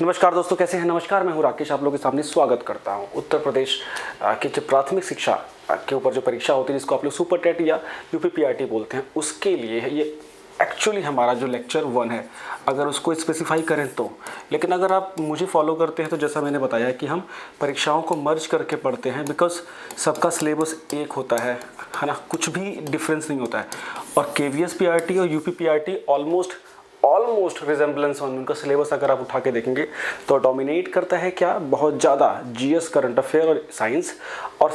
नमस्कार दोस्तों, कैसे हैं? नमस्कार, मैं हूं राकेश, आप लोगों के सामने स्वागत करता हूं। उत्तर प्रदेश की जो प्राथमिक शिक्षा के ऊपर जो परीक्षा होती है, जिसको आप लोग सुपर टेट या यूपीपीआरटी बोलते हैं, उसके लिए है ये एक्चुअली हमारा जो लेक्चर 1 है, अगर उसको स्पेसिफाई करें तो। लेकिन अगर आप मुझे फॉलो करते हैं तो जैसा मैंने बताया कि हम परीक्षाओं को मर्ज करके पढ़ते हैं, बिकॉज सबका सिलेबस एक होता है ना, कुछ भी डिफरेंस नहीं होता है। और केवीएस पीआरटी और यूपीपीआरटी ऑलमोस्ट रिजेंबलेंस ऑन उनका सिलेबस अगर आप उठा के देखेंगे तो डोमिनेट करता है क्या, बहुत ज़्यादा जीएस, करंट अफेयर और साइंस। और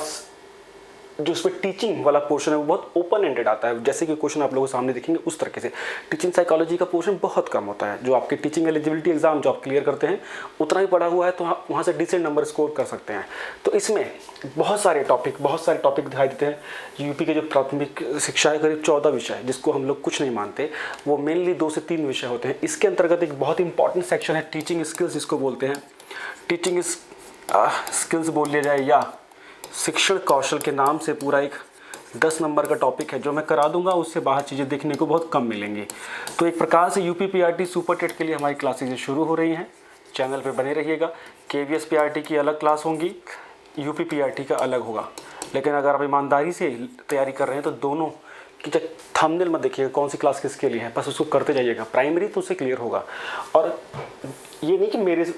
जो उसमें टीचिंग वाला पोर्शन है वो बहुत ओपन एंडेड आता है, जैसे कि क्वेश्चन आप लोगों के सामने देखेंगे उस तरीके से। टीचिंग साइकोलॉजी का पोर्शन बहुत कम होता है। जो आपके टीचिंग एलिजिबिलिटी एग्जाम जो आप क्लियर करते हैं उतना ही पढ़ा हुआ है तो वहाँ से डिसेंट नंबर स्कोर कर सकते हैं। तो इसमें बहुत सारे टॉपिक दिखाई देते हैं। यूपी के जो प्राथमिक शिक्षा है, करीब 14 विषय जिसको हम लोग कुछ नहीं मानते, वो मेनली 2 से 3 विषय होते हैं। इसके अंतर्गत एक बहुत इंपॉर्टेंट सेक्शन है टीचिंग स्किल्स, जिसको बोलते हैं टीचिंग स्किल्स बोल लिया जाए, या शिक्षण कौशल के नाम से पूरा एक 10 नंबर का टॉपिक है जो मैं करा दूंगा। उससे बाहर चीज़ें देखने को बहुत कम मिलेंगी। तो एक प्रकार से यूपीपीआरटी सुपर टेट के लिए हमारी क्लासेज शुरू हो रही हैं। चैनल पे बने रहिएगा। केवीएस पीआरटी की अलग क्लास होंगी, यूपीपीआरटी का अलग होगा। लेकिन अगर आप ईमानदारी से तैयारी कर रहे हैं तो दोनों की थंबनेल मत देखिएगा कौन सी क्लास किसके लिए है, बस उसको करते जाइएगा। प्राइमरी तो उससे क्लियर होगा, और ये नहीं कि मेरे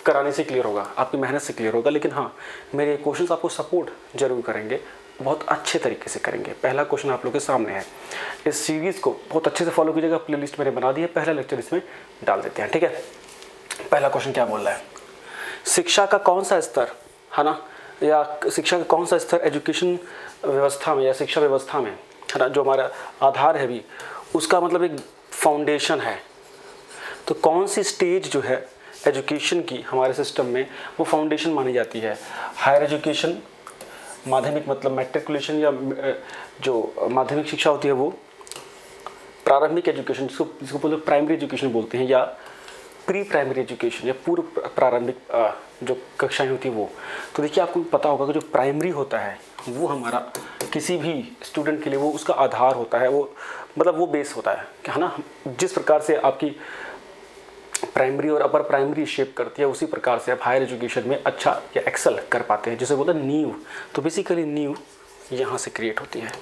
कराने से क्लियर होगा, आपकी मेहनत से क्लियर होगा, लेकिन हाँ, मेरे क्वेश्चंस आपको सपोर्ट जरूर करेंगे, बहुत अच्छे तरीके से करेंगे। पहला क्वेश्चन आप लोगों के सामने है। इस सीरीज़ को बहुत अच्छे से फॉलो कीजिएगा, प्लेलिस्ट मैंने बना दी है, पहला लेक्चर इसमें डाल देते हैं, ठीक है। पहला क्वेश्चन क्या बोल रहा है, शिक्षा का कौन सा स्तर है ना, या शिक्षा का कौन सा स्तर एजुकेशन व्यवस्था में या शिक्षा व्यवस्था में है ना, जो हमारा आधार है भी, उसका मतलब एक फाउंडेशन है। तो कौन सी स्टेज जो है एजुकेशन की हमारे सिस्टम में वो फाउंडेशन मानी जाती है। हायर एजुकेशन, माध्यमिक मतलब मैट्रिकुलेशन, या जो माध्यमिक शिक्षा होती है वो, प्रारंभिक एजुकेशन जिसको बोलते हैं प्राइमरी एजुकेशन बोलते हैं, या प्री प्राइमरी एजुकेशन या पूर्व प्रारंभिक जो कक्षाएं होती है वो। तो देखिए, आपको पता होगा कि जो प्राइमरी होता है वो हमारा किसी भी स्टूडेंट के लिए वो उसका आधार होता है, वो मतलब वो बेस होता है ना। जिस प्रकार से आपकी प्राइमरी और अपर प्राइमरी शेप करती है, उसी प्रकार से आप हायर एजुकेशन में अच्छा या एक्सेल कर पाते हैं, जिसे बोलते हैं नींव। तो बेसिकली नींव यहाँ से क्रिएट होती है,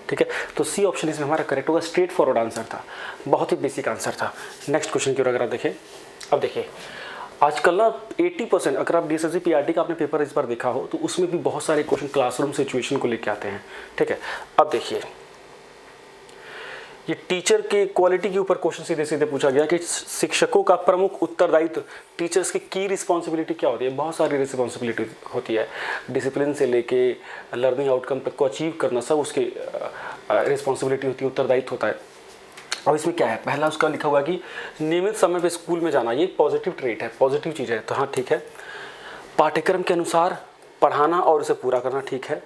ठीक है। तो सी ऑप्शन इसमें हमारा करेक्ट होगा। स्ट्रेट फॉरवर्ड आंसर था, बहुत ही बेसिक आंसर था। नेक्स्ट क्वेश्चन की ओर अगर आप देखें, अब देखिए आजकल ना 80%, अगर आप डीएसएससी पीआरटी का आपने पेपर इस बार देखा हो तो उसमें भी बहुत सारे क्वेश्चन क्लासरूम सिचुएशन को लेके आते हैं, ठीक है। अब देखिए, ये टीचर के क्वालिटी के ऊपर क्वेश्चन सीधे सीधे पूछा गया कि शिक्षकों का प्रमुख उत्तरदायित्व, टीचर्स की रिस्पॉन्सिबिलिटी क्या होती है। बहुत सारी रिस्पॉन्सिबिलिटी होती है, डिसिप्लिन से लेके लर्निंग आउटकम तक को अचीव करना, सब उसकी रिस्पॉन्सिबिलिटी होती है, उत्तरदायित्व होता है। और इसमें क्या है, पहला उसका लिखा हुआ कि नियमित समय पे स्कूल में जाना, ये पॉजिटिव ट्रेट है, पॉजिटिव चीज़ है, तो हाँ ठीक है। पाठ्यक्रम के अनुसार पढ़ाना और उसे पूरा करना, ठीक है।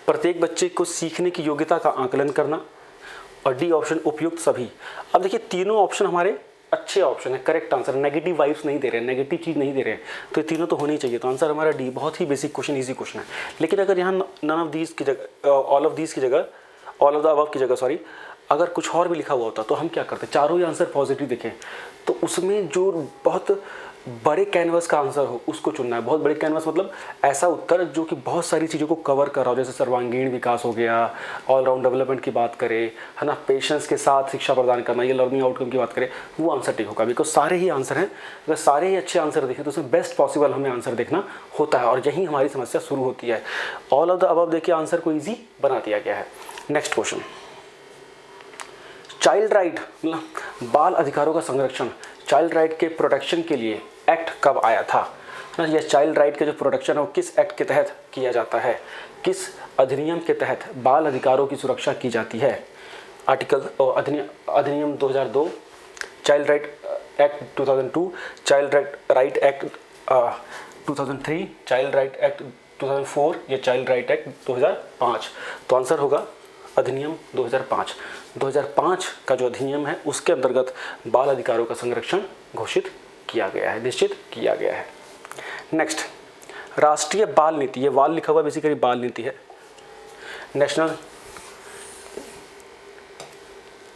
प्रत्येक बच्चे को सीखने की योग्यता का आकलन करना, और डी ऑप्शन उपयुक्त सभी। अब देखिए, तीनों ऑप्शन हमारे अच्छे ऑप्शन है, करेक्ट आंसर। नेगेटिव वाइब्स नहीं दे रहे हैं, नेगेटिव चीज़ नहीं दे रहे हैं, तो ये तीनों तो होनी चाहिए। तो आंसर हमारा डी, बहुत ही बेसिक क्वेश्चन, इजी क्वेश्चन है। लेकिन अगर यहाँ नन ऑफ दीज की जगह, ऑल ऑफ दीज की जगह, ऑल ऑफ द अबव की जगह सॉरी, अगर कुछ और भी लिखा हुआ होता तो हम क्या करते, चारों ही आंसर पॉजिटिव दिखें तो उसमें जो बहुत बड़े कैनवस का आंसर हो उसको चुनना है। बहुत बड़े कैनवस मतलब ऐसा उत्तर जो कि बहुत सारी चीज़ों को कवर कर रहा हो, जैसे सर्वांगीण विकास हो गया, ऑलराउंड डेवलपमेंट की बात करें, है ना, पेशेंस के साथ शिक्षा प्रदान करना, ये लर्निंग आउटकम की बात करें, वो आंसर ठीक होगा। बिकॉज सारे ही आंसर हैं, अगर सारे ही अच्छे आंसर देखें तो उसमें बेस्ट पॉसिबल हमें आंसर देखना होता है, और यही हमारी समस्या शुरू होती है। ऑल ऑफ द अबव देखिए, आंसर को ईजी बना दिया गया है। नेक्स्ट क्वेश्चन, चाइल्ड राइट मतलब बाल अधिकारों का संरक्षण, चाइल्ड राइट के प्रोटेक्शन के लिए एक्ट कब आया था ना। यह चाइल्ड राइट के जो प्रोटेक्शन है वो किस एक्ट के तहत किया जाता है, किस अधिनियम के तहत बाल अधिकारों की सुरक्षा की जाती है। आर्टिकल अधिनियम 2002, child right act 2002, child right act 2003, child right act 2004, या चाइल्ड राइट एक्ट 2005। तो आंसर होगा अधिनियम 2005। 2005 का जो अधिनियम है उसके अंतर्गत बाल अधिकारों का संरक्षण घोषित किया गया है, निश्चित किया गया है। नेक्स्ट, राष्ट्रीय बाल नीति, ये बाल लिखा हुआ बेसिकली बाल नीति है। नेशनल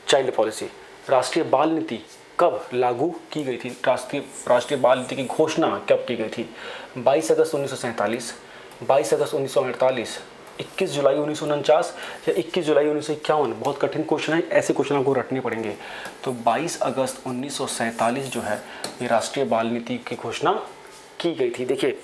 चाइल्ड पॉलिसी, राष्ट्रीय बाल नीति कब लागू की गई थी? राष्ट्रीय बाल नीति की घोषणा कब की गई थी? 22 अगस्त 1947, 22 अगस्त 1948, 21 जुलाई 1949 या 21 जुलाई 1951? बहुत कठिन क्वेश्चन है, ऐसे क्वेश्चन आपको रटने पड़ेंगे। तो 22 अगस्त 1947 जो है ये राष्ट्रीय बाल नीति की घोषणा की गई थी। देखिए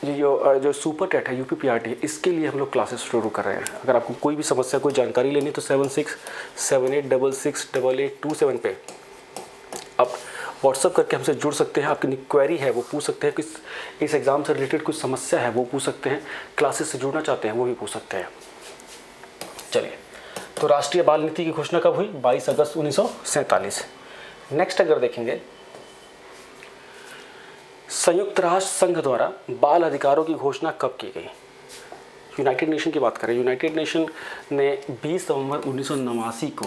जो सुपर टेट है यूपीपीआरटी, इसके लिए हम लोग क्लासेस शुरू कर रहे हैं। अगर आपको कोई भी समस्या, कोई जानकारी लेनी तो 7678668827 पे आप व्हाट्सअप करके हमसे जुड़ सकते हैं। आपकी क्वेरी है वो पूछ सकते हैं, इस एग्ज़ाम से रिलेटेड कुछ समस्या है वो पूछ सकते हैं, क्लासेस से जुड़ना चाहते हैं वो भी पूछ सकते हैं। चलिए, तो राष्ट्रीय बाल नीति की घोषणा कब हुई? 22 अगस्त 1947। नेक्स्ट अगर देखेंगे, संयुक्त राष्ट्र संघ द्वारा बाल अधिकारों की घोषणा कब की गई? यूनाइटेड नेशन की बात करें, यूनाइटेड नेशन ने 20 नवंबर 1989 को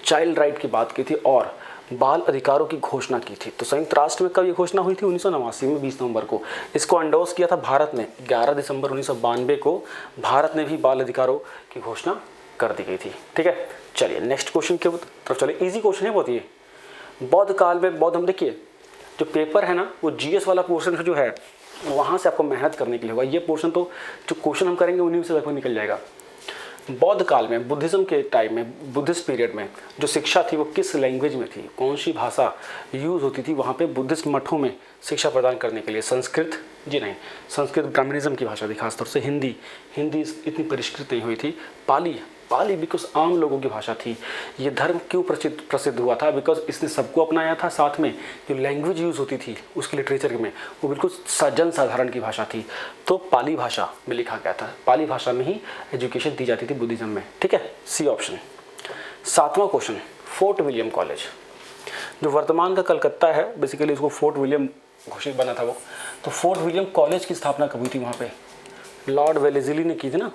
चाइल्ड राइट की बात की थी और बाल अधिकारों की घोषणा की थी। तो संयुक्त राष्ट्र में कब ये घोषणा हुई थी? 1989 में 20 नवंबर को। इसको एंडोर्स किया था भारत ने 11 दिसंबर 1992 को। भारत ने भी बाल अधिकारों की घोषणा कर दी गई थी। ठीक है, चलिए नेक्स्ट क्वेश्चन की तरफ चलिए। इजी क्वेश्चन है बहुत ये। बौद्ध काल में हम देखिए जो पेपर है ना, वो जीएस वाला पोर्शन जो है वहाँ से आपको मेहनत करने के लिए होगा। ये पोर्शन तो जो क्वेश्चन हम करेंगे उन्हीं से लगभग निकल जाएगा। बौद्ध काल में, बुद्धिज़्म के टाइम में, बुद्धिस्ट पीरियड में जो शिक्षा थी वो किस लैंग्वेज में थी? कौन सी भाषा यूज़ होती थी वहाँ पे बुद्धिस्ट मठों में शिक्षा प्रदान करने के लिए? संस्कृत? जी नहीं, संस्कृत ब्राह्मणिज्म की भाषा थी, खासतौर से हिंदी इतनी परिष्कृत नहीं हुई थी। पाली बिकॉज आम लोगों की भाषा थी। ये धर्म क्यों प्रसिद्ध हुआ था? बिकॉज इसने सबको अपनाया था, साथ में जो लैंग्वेज यूज़ होती थी उसके लिटरेचर में वो बिल्कुल जन साधारण की भाषा थी। तो पाली भाषा में लिखा गया था, पाली भाषा में ही एजुकेशन दी जाती थी बुद्धिज़्म में। ठीक है, सी ऑप्शन। 7वां क्वेश्चन, फोर्ट विलियम कॉलेज जो वर्तमान का कलकत्ता है, बेसिकली उसको फोर्ट विलियम घोषित बना था वो। तो फोर्ट विलियम कॉलेज की स्थापना कब हुई थी? वहाँ पे लॉर्ड वेलेज़ली ने की थी ना।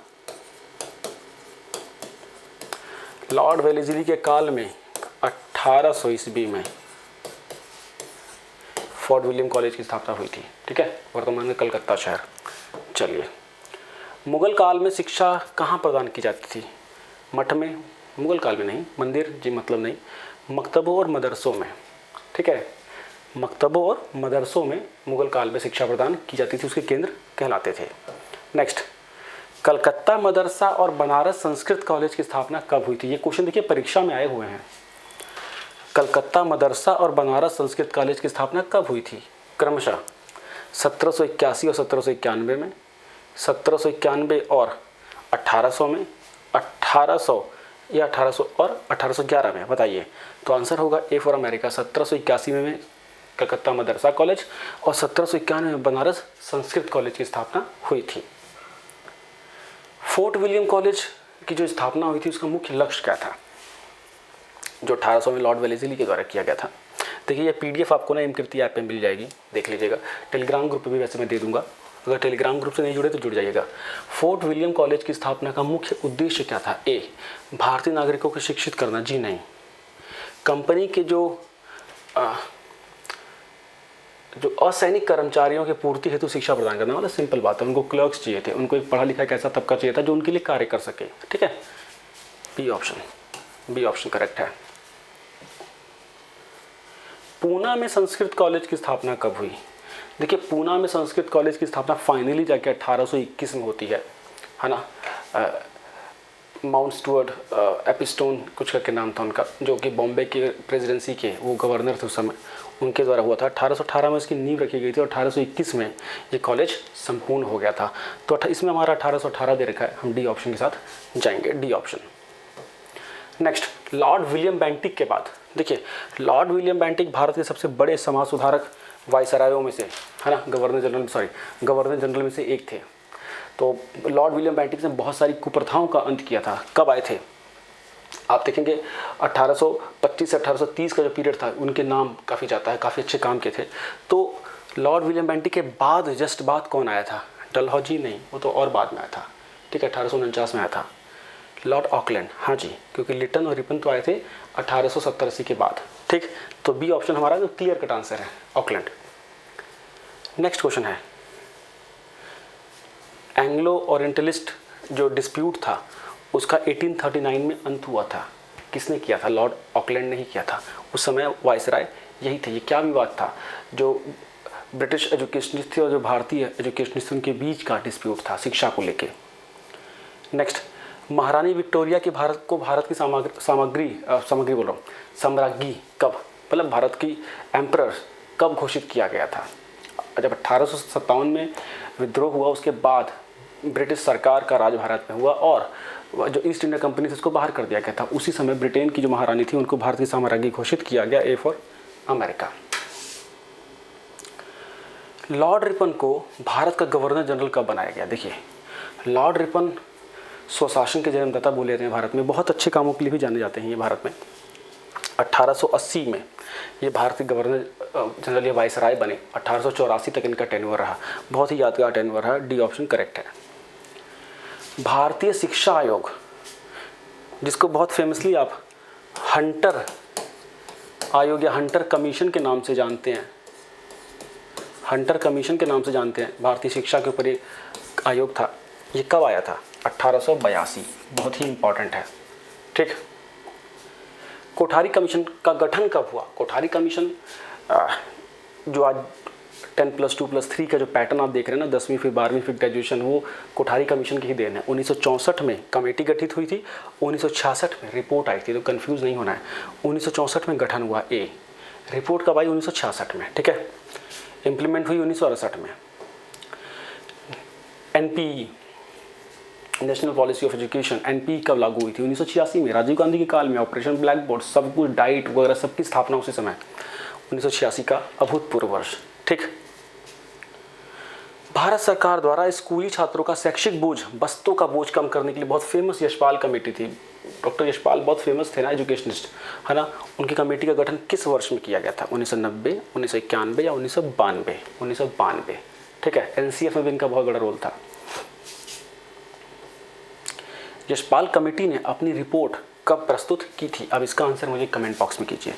लॉर्ड वेलेज़ली के काल में 1800 ईस्वी में फोर्ट विलियम कॉलेज की स्थापना हुई थी। ठीक है, वर्तमान में कलकत्ता शहर। चलिए, मुगल काल में शिक्षा कहाँ प्रदान की जाती थी? मठ में? मुगल काल में नहीं, मंदिर जी मतलब नहीं, मकतबों और मदरसों में। ठीक है, मकतबों और मदरसों में मुगल काल में शिक्षा प्रदान की जाती थी, उसके केंद्र कहलाते थे। नेक्स्ट, कलकत्ता मदरसा और बनारस संस्कृत कॉलेज की स्थापना कब हुई थी? ये क्वेश्चन देखिए परीक्षा में आए हुए हैं। कलकत्ता मदरसा और बनारस संस्कृत कॉलेज की स्थापना कब हुई थी? क्रमशः 1781 और 1791 में, 1791 और 1800 में, 1800 या 1800 और 1811 में? बताइए। तो आंसर होगा ए फॉर अमेरिका। 1781 में कलकत्ता मदरसा कॉलेज और 1791 में बनारस संस्कृत कॉलेज की स्थापना हुई थी। फोर्ट विलियम कॉलेज की जो स्थापना हुई थी उसका मुख्य लक्ष्य क्या था, जो 1800 में लॉर्ड वेलेज़ली के द्वारा किया गया था? देखिए ये पीडीएफ आपको ना एमकीर्ति ऐप पे मिल जाएगी, देख लीजिएगा। टेलीग्राम ग्रुप पे भी वैसे मैं दे दूंगा, अगर टेलीग्राम ग्रुप से नहीं जुड़े तो जुड़ जाइएगा। फोर्ट विलियम कॉलेज की स्थापना का मुख्य उद्देश्य क्या था? ए, भारतीय नागरिकों को शिक्षित करना? जी नहीं। कंपनी के जो असैनिक कर्मचारियों के पूर्ति हेतु शिक्षा प्रदान करना, मतलब सिंपल बात है, उनको क्लर्क्स चाहिए थे, उनको एक पढ़ा लिखा एक ऐसा तबका चाहिए था जो उनके लिए कार्य कर सके। ठीक है, बी ऑप्शन करेक्ट है। पूना में संस्कृत कॉलेज की स्थापना कब हुई? देखिए पूना में संस्कृत कॉलेज की स्थापना फाइनली जाके 1821 में होती है ना। माउंट स्टुअर्ट एपिस्टोन कुछ करके नाम था उनका, जो कि बॉम्बे के प्रेसिडेंसी के वो गवर्नर थे उस समय, उनके द्वारा हुआ था। 1818 में इसकी नींव रखी गई थी और 1821 में ये कॉलेज संपूर्ण हो गया था। तो इसमें हमारा 1818 दे रखा है, हम डी ऑप्शन के साथ जाएंगे, D option. Next, Lord William Bentinck के बाद, देखिए लॉर्ड विलियम बेंटिक भारत के सबसे बड़े समाज सुधारक वायसरायों में से है ना, गवर्नर जनरल में से एक थे। तो लॉर्ड विलियम बेंटिक ने बहुत सारी कुप्रथाओं का अंत किया था। कब आए थे आप देखेंगे 1825 से 1830 का जो पीरियड था, उनके नाम काफ़ी जाता है, काफ़ी अच्छे काम किए थे। तो लॉर्ड विलियम बेंटिक के बाद जस्ट बाद कौन आया था? डलहौजी नहीं, वो तो और बाद में आया था। ठीक है, 1849 में आया था लॉर्ड ऑकलैंड। हाँ जी, क्योंकि लिटन और रिपन तो आए थे 1870-80 के बाद। ठीक, तो बी ऑप्शन हमारा जो क्लियर कट आंसर है, ऑकलैंड। नेक्स्ट क्वेश्चन है, एंग्लो ओरिएंटलिस्ट जो डिस्प्यूट था उसका 1839 में अंत हुआ था। किसने किया था? लॉर्ड ऑकलैंड ने ही किया था। उस समय वायसराय यही थे। ये क्या विवाद था? जो ब्रिटिश एजुकेशनिस्ट थे और जो भारतीय एजुकेशनिस्ट उनके बीच का डिस्प्यूट था शिक्षा को लेके। नेक्स्ट, महारानी विक्टोरिया की भारत की सामग्री बोल रहा हूँ, साम्राज्ञी कब, मतलब भारत की एम्परर कब घोषित किया गया था? जब 1857 में विद्रोह हुआ, उसके बाद ब्रिटिश सरकार का राज भारत में हुआ और जो ईस्ट इंडिया कंपनी थी उसको बाहर कर दिया गया था। उसी समय ब्रिटेन की जो महारानी थी उनको भारत की साम्राज्ञी घोषित किया गया, A for America. Lord Ripon को भारत का गवर्नर जनरल कब बनाया गया? देखिए, लॉर्ड रिपन स्वशासन के जन्मदाता बोले जाते हैं भारत में, बहुत अच्छे कामों के लिए भी जाने जाते हैं ये भारत में। 1880 में ये भारत के गवर्नर जनरल या वाइसराय बने। 1884 तक इनका टेन्योर रहा, बहुत ही यादगार टेन्योर रहा। डी ऑप्शन करेक्ट है। भारतीय शिक्षा आयोग, जिसको बहुत फेमसली आप हंटर आयोग या हंटर कमीशन के नाम से जानते हैं, हंटर कमीशन के नाम से जानते हैं, भारतीय शिक्षा के ऊपर एक आयोग था। ये कब आया था? 1882, बहुत ही इंपॉर्टेंट है। ठीक। कोठारी कमीशन का गठन कब हुआ? कोठारी कमीशन जो आज 10+2+3 का जो पैटर्न आप देख रहे हैं ना, 10वीं फिर 12वीं फिर ग्रेजुएशन, वो कोठारी कमीशन की ही देन है। 1964 में कमेटी गठित हुई थी, 1966 में रिपोर्ट आई थी, तो कंफ्यूज नहीं होना है। 1964 में गठन हुआ ए, रिपोर्ट कब आई? 1966 में। ठीक है। इम्प्लीमेंट हुई 1968 में। NPE, national policy of education, NPE कब लागू हुई थी? 1986 में, राजीव गांधी के काल में। ऑपरेशन ब्लैक बोर्ड, सब कुछ, डाइट वगैरह सबकी स्थापना उसी समय, 1986 का अभूतपूर्व वर्ष। ठीक। भारत सरकार द्वारा स्कूली छात्रों का शैक्षिक बोझ, बस्तों का बोझ कम करने के लिए बहुत फेमस यशपाल कमेटी थी। डॉक्टर यशपाल बहुत फेमस थे ना, एजुकेशनिस्ट, है ना। उनकी कमेटी का गठन किस वर्ष में किया गया था? 1990, 1991 या 1992? 1992। ठीक है। एनसीएफ में भी इनका बहुत बड़ा रोल था। यशपाल कमेटी ने अपनी रिपोर्ट कब प्रस्तुत की थी? अब इसका आंसर मुझे कमेंट बॉक्स में कीजिए।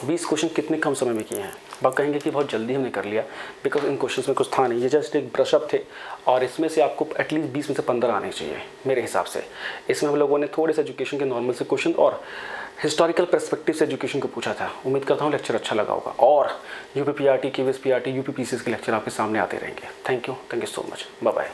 20 क्वेश्चन कितने कम समय में किए हैं? आप कहेंगे कि बहुत जल्दी हमने कर लिया, बिकॉज इन क्वेश्चंस में कुछ था नहीं, ये जस्ट एक ब्रशअप थे और इसमें से आपको एटलीस्ट 20 में से 15 आने चाहिए मेरे हिसाब से। इसमें हम लोगों ने थोड़े से एजुकेशन के नॉर्मल से क्वेश्चन और हिस्टोरिकल पर्सपेक्टिव से एजुकेशन को पूछा था। उम्मीद करता हूँ लेक्चर अच्छा लगा होगा और यूपीपीआरटी, केवीएसपीआरटी, यूपीपीसीएस के लेक्चर आपके सामने आते रहेंगे। Thank you so much. Bye bye.